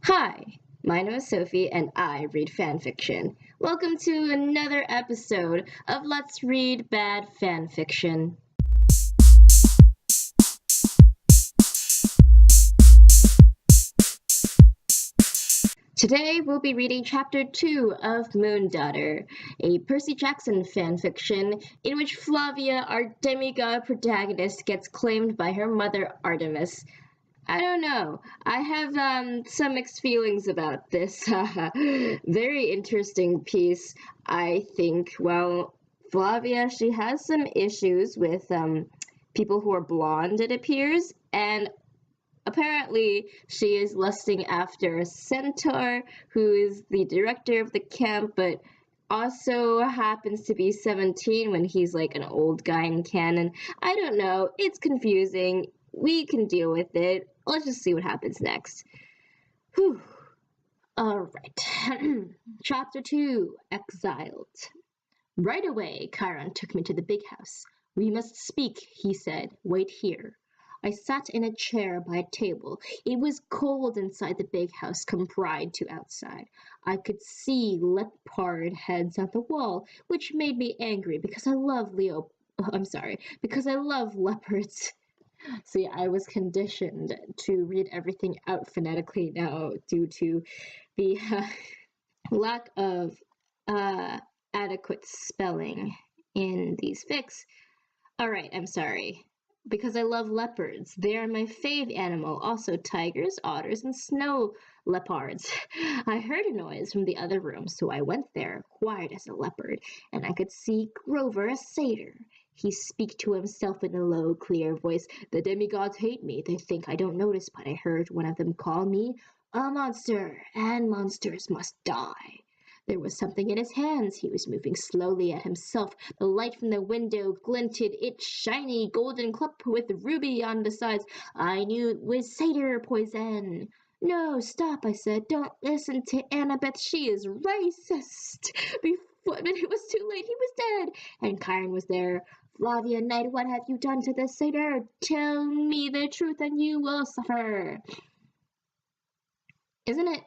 Hi, my name is Sophie and I read fanfiction. Welcome to another episode of Let's Read Bad Fanfiction. Today we'll be reading Chapter 2 of Moondaughter, a Percy Jackson fanfiction in which Flavia, our demigod protagonist, gets claimed by her mother Artemis. I don't know. I have some mixed feelings about this very interesting piece, I think. Well, Flavia, she has some issues with people who are blonde, it appears, and apparently she is lusting after a centaur who is the director of the camp, but also happens to be 17 when he's like an old guy in canon. I don't know. It's confusing. We can deal with it. Let's just see what happens next. Whew. Alright. Chapter 2, Exiled. Right away, Chiron took me to the big house. We must speak, he said. Wait here. I sat in a chair by a table. It was cold inside the big house compared to outside. I could see leopard heads on the wall, which made me angry because I love because I love leopards. See, I was conditioned to read everything out phonetically now due to the lack of adequate spelling in these fics. Alright, I'm sorry. Because I love leopards. They are my fave animal. Also tigers, otters, and snow leopards. I heard a noise from the other room, so I went there, quiet as a leopard, and I could see Grover, a satyr. He speak to himself in a low, clear voice. The demigods hate me. They think I don't notice, but I heard one of them call me a monster, and monsters must die. There was something in his hands. He was moving slowly at himself. The light from the window glinted its shiny golden cup with ruby on the sides. I knew it was satyr poison. No, stop, I said. Don't listen to Annabeth. She is racist. But it was too late. He was dead. And Chiron was there. Flavia Knight, what have you done to the satyr? Tell me the truth and you will suffer. Wouldn't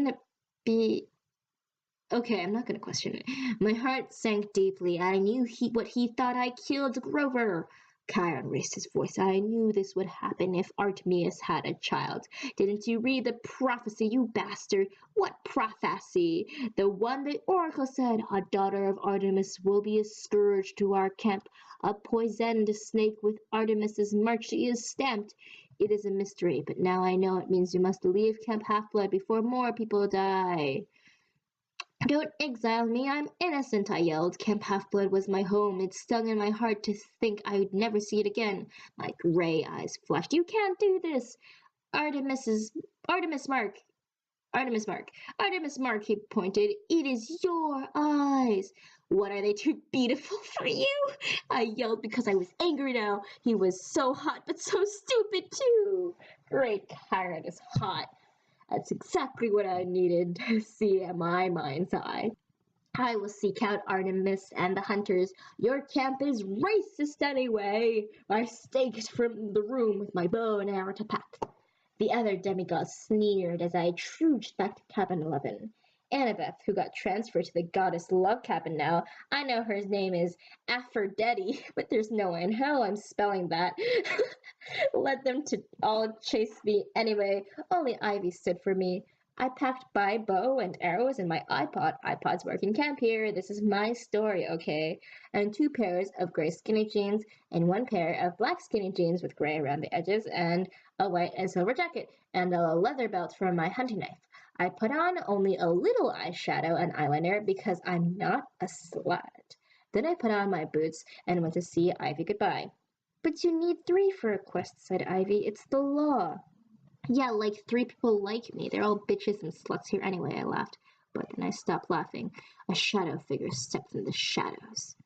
it be... Okay, I'm not gonna question it. My heart sank deeply. I knew what he thought. I killed Grover. Chiron raised his voice. I knew this would happen if Artemis had a child. Didn't you read the prophecy, you bastard? What prophecy? The one the oracle said. A daughter of Artemis will be a scourge to our camp. A poisoned snake with Artemis's mark. She is stamped. It is a mystery, but now I know it means you must leave Camp Half-Blood before more people die. Don't exile me, I'm innocent, I yelled. Camp Half-Blood was my home. It stung in my heart to think I would never see it again. My gray eyes flashed. You can't do this. Artemis Mark, he pointed. It is your eyes. What, are they too beautiful for you? I yelled because I was angry now. He was so hot, but so stupid too. Great, Chiron is hot. That's exactly what I needed to see at my mind's eye. I will seek out Artemis and the hunters. Your camp is racist anyway. I staked from the room with my bow and arrow to pack. The other demigods sneered as I trudged back to cabin 11. Annabeth, who got transferred to the goddess love cabin now, I know her name is Aphrodite, but there's no way in hell I'm spelling that. Let them all chase me anyway. Only Ivy stood for me. I packed my bow and arrows and my iPod. iPod's working camp here. This is my story, okay? And 2 pairs of gray skinny jeans and 1 pair of black skinny jeans with gray around the edges and a white and silver jacket and a leather belt for my hunting knife. I put on only a little eyeshadow and eyeliner because I'm not a slut. Then I put on my boots and went to see Ivy goodbye. But you need 3 for a quest, said Ivy. It's the law. Yeah, like 3 people like me. They're all bitches and sluts here anyway, I laughed. But then I stopped laughing. A shadow figure stepped from the shadows.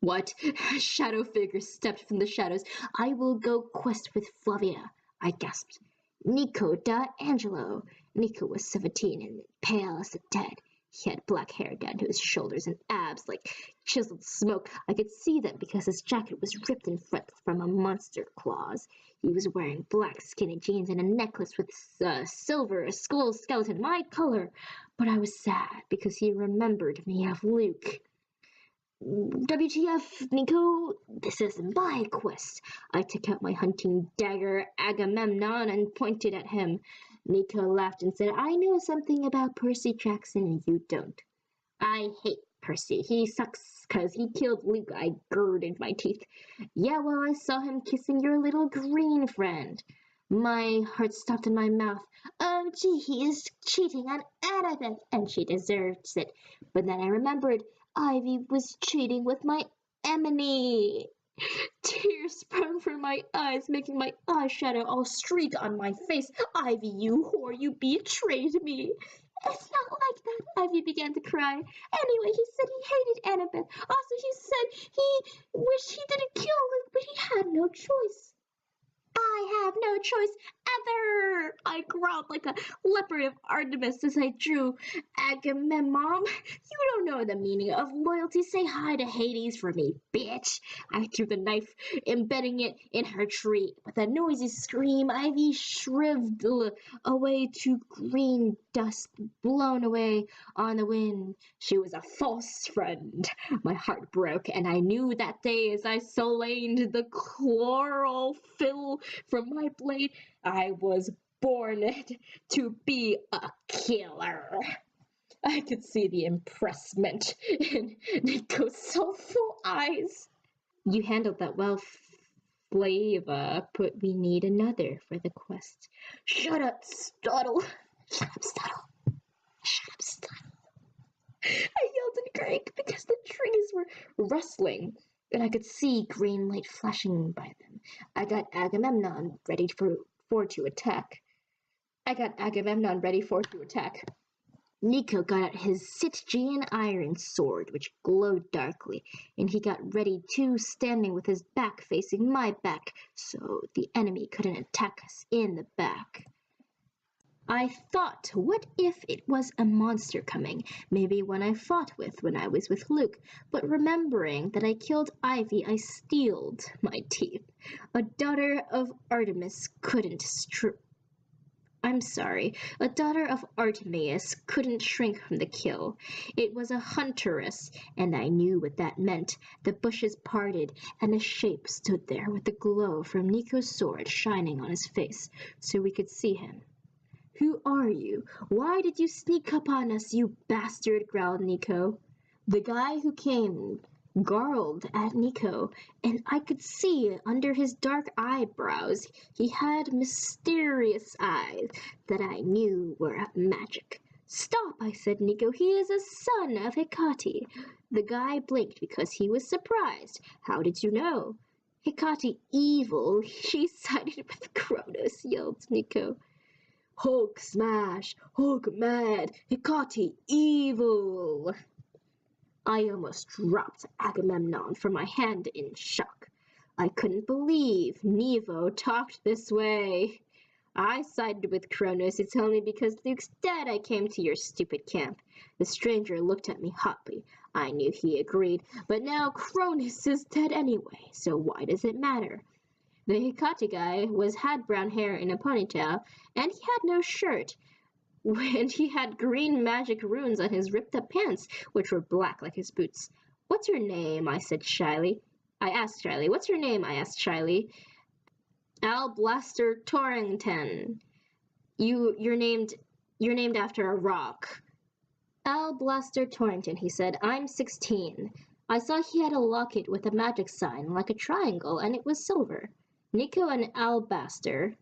What? A shadow figure stepped from the shadows. I will go quest with Flavia, I gasped. Nico da Angelo. Nico was 17 and pale as the dead. He had black hair down to his shoulders and abs like chiseled smoke. I could see them because his jacket was ripped in front from a monster claws. He was wearing black skinny jeans and a necklace with silver skull skeleton, my color. But I was sad because he remembered me of Luke. WTF, Nico? This is my quest. I took out my hunting dagger, Agamemnon, and pointed at him. Nico laughed and said, I know something about Percy Jackson and you don't. I hate Percy. He sucks because he killed Luke. I girded my teeth. Yeah, well, I saw him kissing your little green friend. My heart stopped in my mouth. Oh, gee, he is cheating on Annabeth, and she deserves it. But then I remembered Ivy was cheating with my Emily. Tears sprung from my eyes, making my eyeshadow all streak on my face. Ivy, you whore, you betrayed me. It's not like that, Ivy began to cry. Anyway, he said he hated Annabeth. Also, he said he wished he didn't kill Luke, but he had no choice. I have no choice ever! I growled like a leopard of Artemis as I drew Agamemnon. You don't know the meaning of loyalty. Say hi to Hades for me, bitch. I threw the knife, embedding it in her tree. With a noisy scream, Ivy shriveled away to green dust blown away on the wind. She was a false friend. My heart broke, and I knew that day as I solaned the chlorophyll from my blade, I was born to be a killer. I could see the impressment in Nico's soulful eyes. You handled that well, Flavia, but we need another for the quest. Shut up, Stuttle. Shut up, Stuttle. Shut up, Stuttle. I yelled in Greek because the trees were rustling, and I could see green light flashing by them. I got Agamemnon ready for to attack. Nico got out his Stygian iron sword, which glowed darkly, and he got ready too, standing with his back facing my back, so the enemy couldn't attack us in the back. I thought, what if it was a monster coming, maybe one I fought with when I was with Luke, but remembering that I killed Ivy, I steeled my teeth. A daughter of Artemis couldn't a daughter of Artemis couldn't shrink from the kill. It was a huntress, and I knew what that meant. The bushes parted, and a shape stood there with the glow from Nico's sword shining on his face, so we could see him. Who are you? Why did you sneak up on us, you bastard? Growled Nico. The guy who came growled at Nico, and I could see under his dark eyebrows he had mysterious eyes that I knew were of magic. Stop, I said, Nico. He is a son of Hecate. The guy blinked because he was surprised. How did you know? Hecate evil. She sided with Kronos, yelled Nico. Hulk smash, Hulk mad, Hecate evil. I almost dropped Agamemnon from my hand in shock. I couldn't believe Nevo talked this way. I sided with Kronos. It's only because Luke's dead I came to your stupid camp. The stranger looked at me hotly. I knew he agreed, but now Kronos is dead anyway, so why does it matter? The Hecate guy had brown hair in a ponytail, and he had no shirt, and he had green magic runes on his ripped-up pants, which were black like his boots. What's your name? I asked shyly. What's your name? I asked shyly. Al Blaster Torrington. You're named after a rock. Al Blaster Torrington, he said. I'm 16. I saw he had a locket with a magic sign, like a triangle, and it was silver. Nico and Albaster.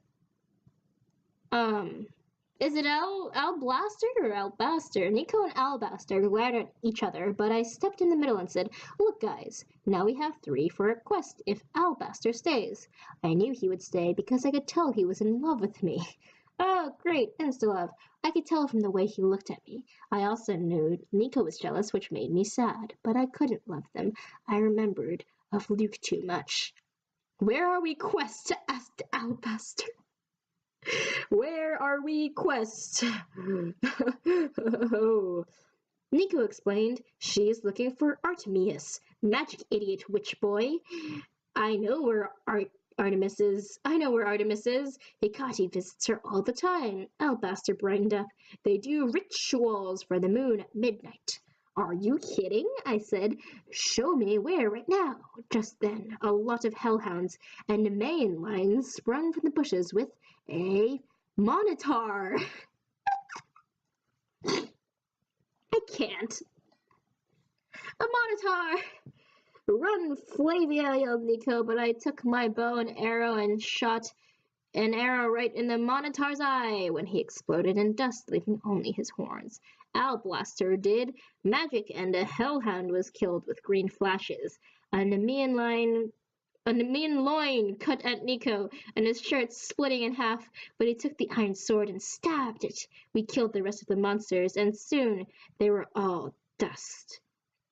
Is it Alblaster or Albaster? Nico and Albaster glared at each other, but I stepped in the middle and said, Look, guys, now we have 3 for a quest if Albaster stays. I knew he would stay because I could tell he was in love with me. Oh, great, insta-love. I could tell from the way he looked at me. I also knew Nico was jealous, which made me sad, but I couldn't love them. I remembered of Luke too much. Where are we, Quest? Asked Albaster. Where are we, Quest? Oh. Nico explained. She's looking for Artemius, magic idiot witch boy. I know where Artemis is. Hecate visits her all the time. Alabaster brightened up. They do rituals for the moon at midnight. Are you kidding? I said. Show me where right now. Just then, a lot of hellhounds and main lions sprung from the bushes with a monitar. I can't. A monitar! Run, Flavia, yelled Nico, but I took my bow and arrow and shot an arrow right in the monitor's eye when he exploded in dust, leaving only his horns. Alblaster did magic, and a hellhound was killed with green flashes. A Nemean loin cut at Nico, and his shirt splitting in half, but he took the iron sword and stabbed it. We killed the rest of the monsters, and soon they were all dust.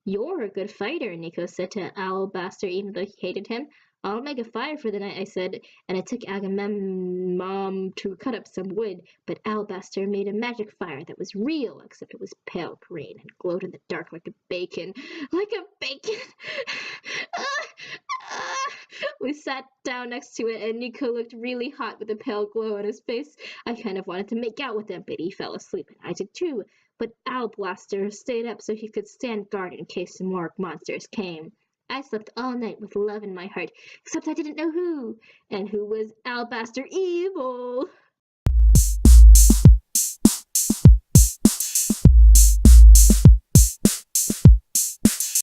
You're a good fighter, Nico said to Alabaster, even though he hated him. I'll make a fire for the night, I said, and I took Agamemnon to cut up some wood, but Alabaster made a magic fire that was real, except it was pale green and glowed in the dark like a bacon. Like a bacon! We sat down next to it, and Nico looked really hot with a pale glow on his face. I kind of wanted to make out with him, but he fell asleep, and I did too. But Alblaster stayed up so he could stand guard in case some more monsters came. I slept all night with love in my heart, except I didn't know who. And who was Alabaster Evil?